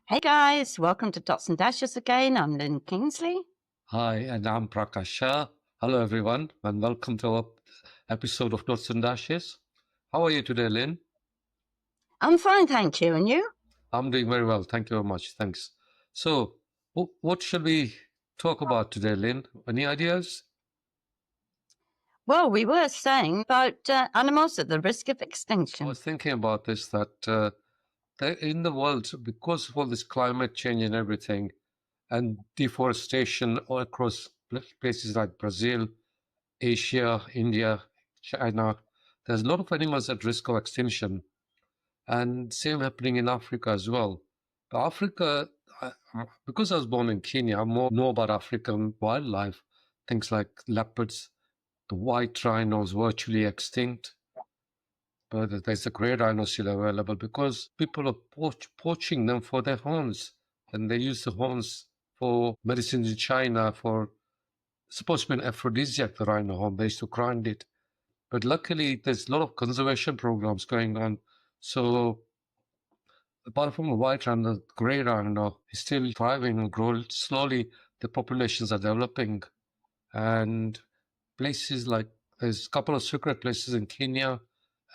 Hey guys, welcome to Dots and Dashes again. I'm Lynn Kingsley. Hi, and I'm Prakash Shah. Hello, everyone, and welcome to our episode of Dots and Dashes. How are you today, Lynn? I'm fine, thank you. And you? I'm doing very well. Thank you very much. Thanks. So, what should we talk about today, Lynn? Any ideas? Well, we were saying about animals at the risk of I extinction. was thinking about this that in the world, because of all this climate change and everything, and deforestation all across places like Brazil, Asia, India, China, there's a lot of animals at risk of extinction. And same happening in Africa as well. But Africa, because I was born in Kenya, I more know about African wildlife, things like leopards, the white rhinos virtually extinct, but there's a grey rhino still available because people are poaching them for their horns, and they use the horns for medicines in China for supposed to be an aphrodisiac. The rhino horn, they used to grind it, but luckily there's a lot of conservation programs going on, so apart from the white rhino, the grey rhino is still thriving and growing slowly. The populations are developing, and places like there's a couple of secret places in Kenya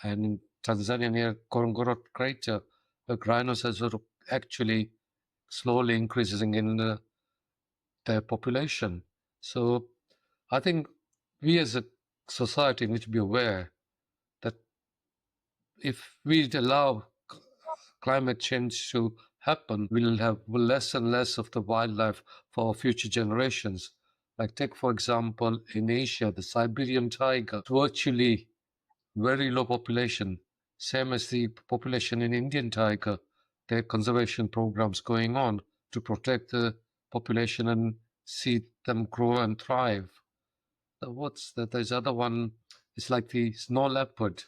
and in Tanzania near Ngorongoro Crater, where rhinos are sort of actually slowly increasing in their population. So I think we as a society need to be aware that if we allow climate change to happen, we'll have less and less of the wildlife for future generations. Like take, for example, in Asia, the Siberian tiger, virtually very low population, same as the population in Indian tiger. There are conservation programs going on to protect the population and see them grow and thrive. What's that? There's other one. It's like the snow leopard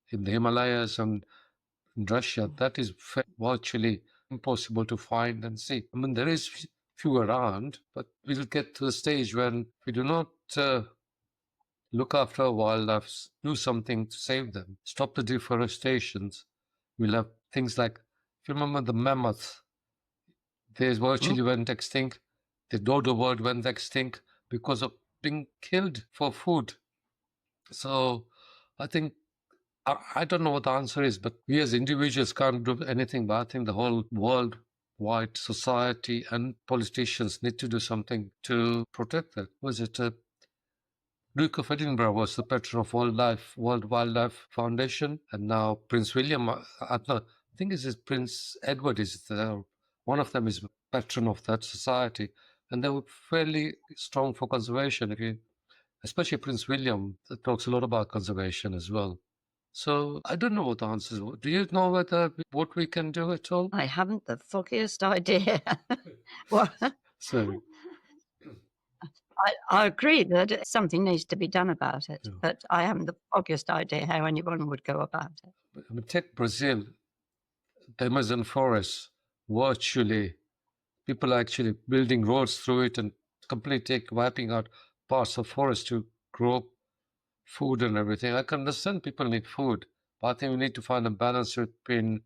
in the Himalayas and in Russia, that is virtually impossible to find and see. I mean, there is few around, but we'll get to a stage when we do not look after our wildlife, do something to save them, stop the deforestations. We'll have things like, if you remember the mammoth, they virtually went extinct. The dodo bird went extinct because of being killed for food. So I think I don't know what the answer is, but we as individuals can't do anything. But I think the whole worldwide society and politicians need to do something to protect that. Was it Duke of Edinburgh was the patron of World Wildlife Foundation, and now Prince William. I think it's Prince Edward is one of them is patron of that society, and they were fairly strong for conservation. Especially Prince William that talks a lot about conservation as well. So I don't know what the answer is. Do you know what we can do at all? I haven't the foggiest idea. Well, So I agree that something needs to be done about it, yeah. but I haven't the foggiest idea how anyone would go about it. I mean, take Brazil, the Amazon forest. Virtually, people are actually building roads through it and completely wiping out parts of forest to grow food and everything. I can understand people need food, but I think we need to find a balance between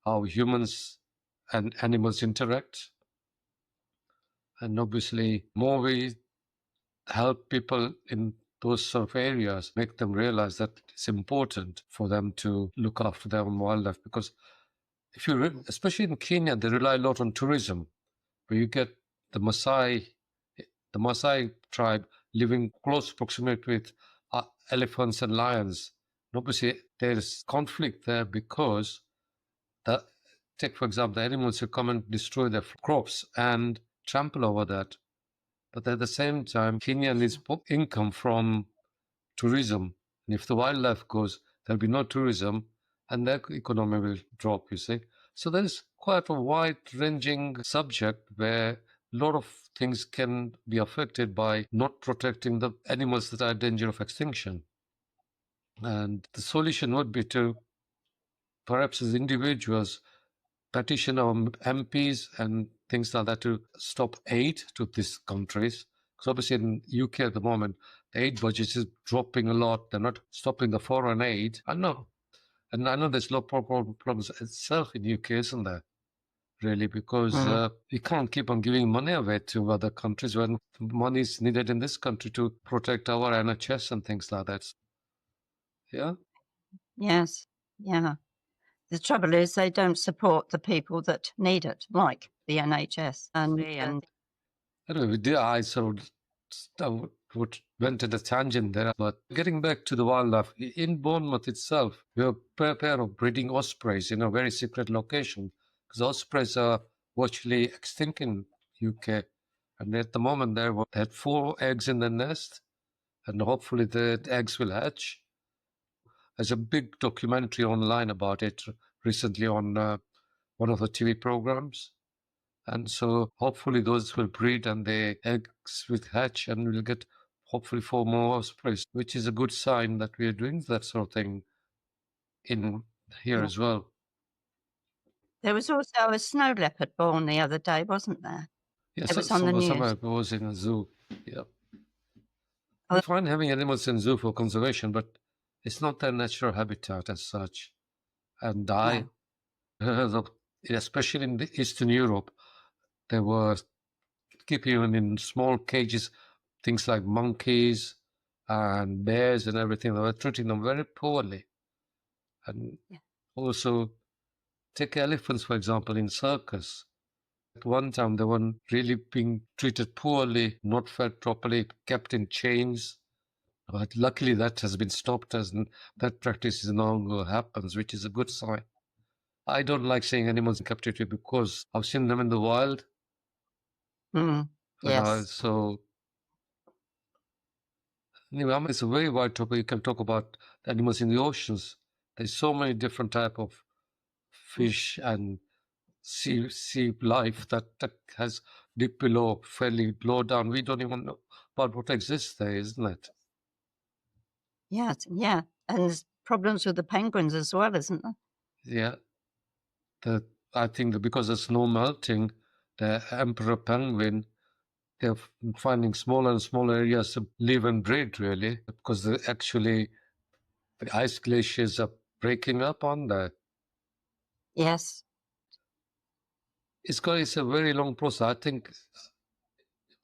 how humans and animals interact. And obviously, more we help people in those sort of areas, make them realize that it's important for them to look after their own wildlife. Because if you, especially in Kenya, they rely a lot on tourism, where you get the the Maasai tribe living close proximity with elephants and lions. And obviously, there's conflict there because the take for example, the animals who come and destroy their crops and trample over that. But at the same time, Kenya needs income from tourism. And if the wildlife goes, there'll be no tourism and their economy will drop, you see. So there's quite a wide ranging subject where a lot of things can be affected by not protecting the animals that are in danger of extinction. And the solution would be to, perhaps as individuals, petition our MPs and things like that to stop aid to these countries. Because obviously in UK at the moment, the aid budget is dropping a lot. They're not stopping the foreign aid. I know. And I know there's a lot of problems itself in UK, isn't there? really, because we can't keep on giving money away to other countries when money is needed in this country to protect our NHS and things like that. Yeah. Yes. Yeah. The trouble is they don't support the people that need it, like the NHS. And Anyway, I sort of went to the tangent there, but getting back to the wildlife, in Bournemouth itself, we have a pair of breeding ospreys in a very secret location, because ospreys are virtually extinct in UK. And at the moment, they had 4 eggs in the nest, and hopefully the eggs will hatch. There's a big documentary online about it recently on one of the TV programs. And so hopefully those will breed and the eggs will hatch and we'll get hopefully 4 more ospreys, which is a good sign that we are doing that sort of thing in here yeah. as well. There was also a snow leopard born the other day, wasn't there? Yes, It was on the somewhere news. it was in a zoo. Yeah. Oh, We find having animals in zoo for conservation, but it's not their natural habitat as such. And no. especially in Eastern Europe, they were keeping them in small cages, things like monkeys and bears and everything. They were treating them very poorly. And Yeah. also, take elephants, for example, in circus. At one time, they were really being treated poorly, not fed properly, kept in chains. But luckily, that has been stopped, as that practice is no longer happens, which is a good sign. I don't like seeing animals in captivity because I've seen them in the wild, Mm. and Yes. so anyway, I mean, it's a very wide topic. You can talk about animals in the oceans. There's so many different type of Mm. fish and sea life that has deep below, fairly low down. We don't even know about what exists there, isn't it? Yes. Yeah. And there's problems with the penguins as well, isn't there? Yeah. I think that because of snow melting, the emperor penguin, they're finding smaller and smaller areas to live and breed, really, because actually the ice glaciers are breaking up on that. Yes. It's a very long process. I think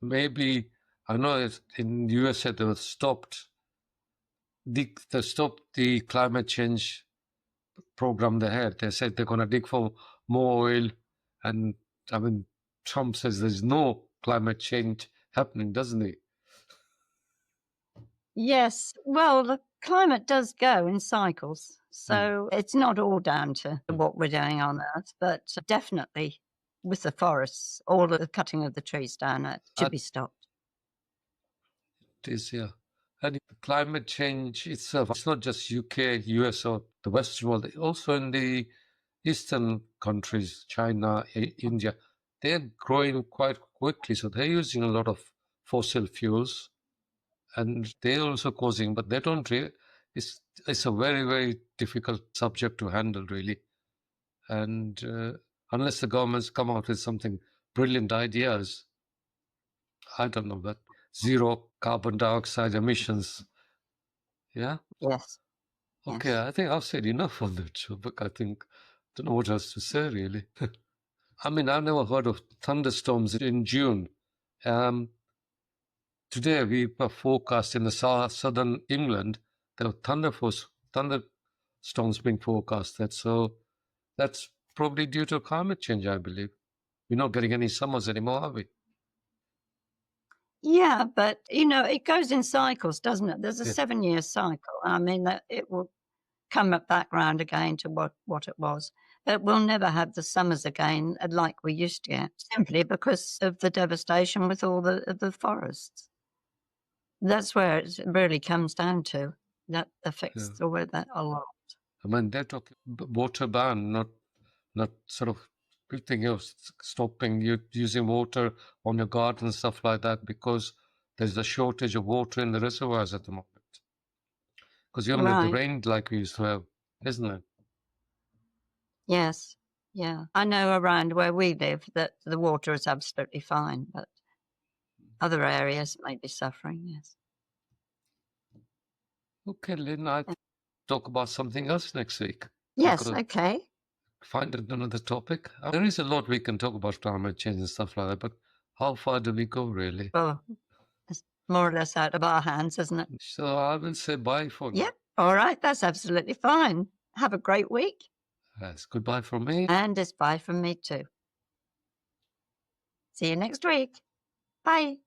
maybe I know in USA they stopped the climate change program they had. They said they're going to dig for more oil, and I mean Trump says there's no climate change happening, doesn't he? Yes. Well, the climate does go in cycles. So it's not all down to what we're doing on Earth, but definitely with the forests, all of the cutting of the trees down, it should be stopped. It is, yeah. And climate change itself, it's not just UK, US, or the Western world, also in the Eastern countries, China, India, they're growing quite quickly. So they're using a lot of fossil fuels and they're also causing, but they don't really, it's a very, very difficult subject to handle, really. And unless the governments come out with something brilliant ideas, I don't know, but zero carbon dioxide emissions. Yeah. Yes. Okay, Yes. I think I've said enough on that topic. I think don't know what else to say really. I mean, I've never heard of thunderstorms in June. Um, Today we were forecast in the southern England there were thunderstorms being forecasted. So that's probably due to climate change, I believe. We're not getting any summers anymore, are we? Yeah, but it goes in cycles, doesn't it? There's a Yeah. 7-year cycle. I mean, that it will come back round again to what it was. But we'll never have the summers again like we used to get, simply because of the devastation with all the forests. That's where it really comes down to. That affects Yeah. the weather a lot. I mean, they're talking water ban, not sort of thinking of stopping you using water on your garden and stuff like that because there's a shortage of water in the reservoirs at the moment. Because you haven't had the Right. rain like we used to have, isn't it? Yes. Yeah. I know around where we live that the water is absolutely fine, but other areas may be suffering, yes. Okay, Lynn, I talk about something else next week Yes, because okay. find another topic. There is a lot we can talk about climate change and stuff like that, but how far do we go, really? Well, it's more or less out of our hands, isn't it? So I will say bye for now. Yep. All right. That's absolutely fine. Have a great week. Yes, goodbye from me. And it's bye from me too. See you next week. Bye.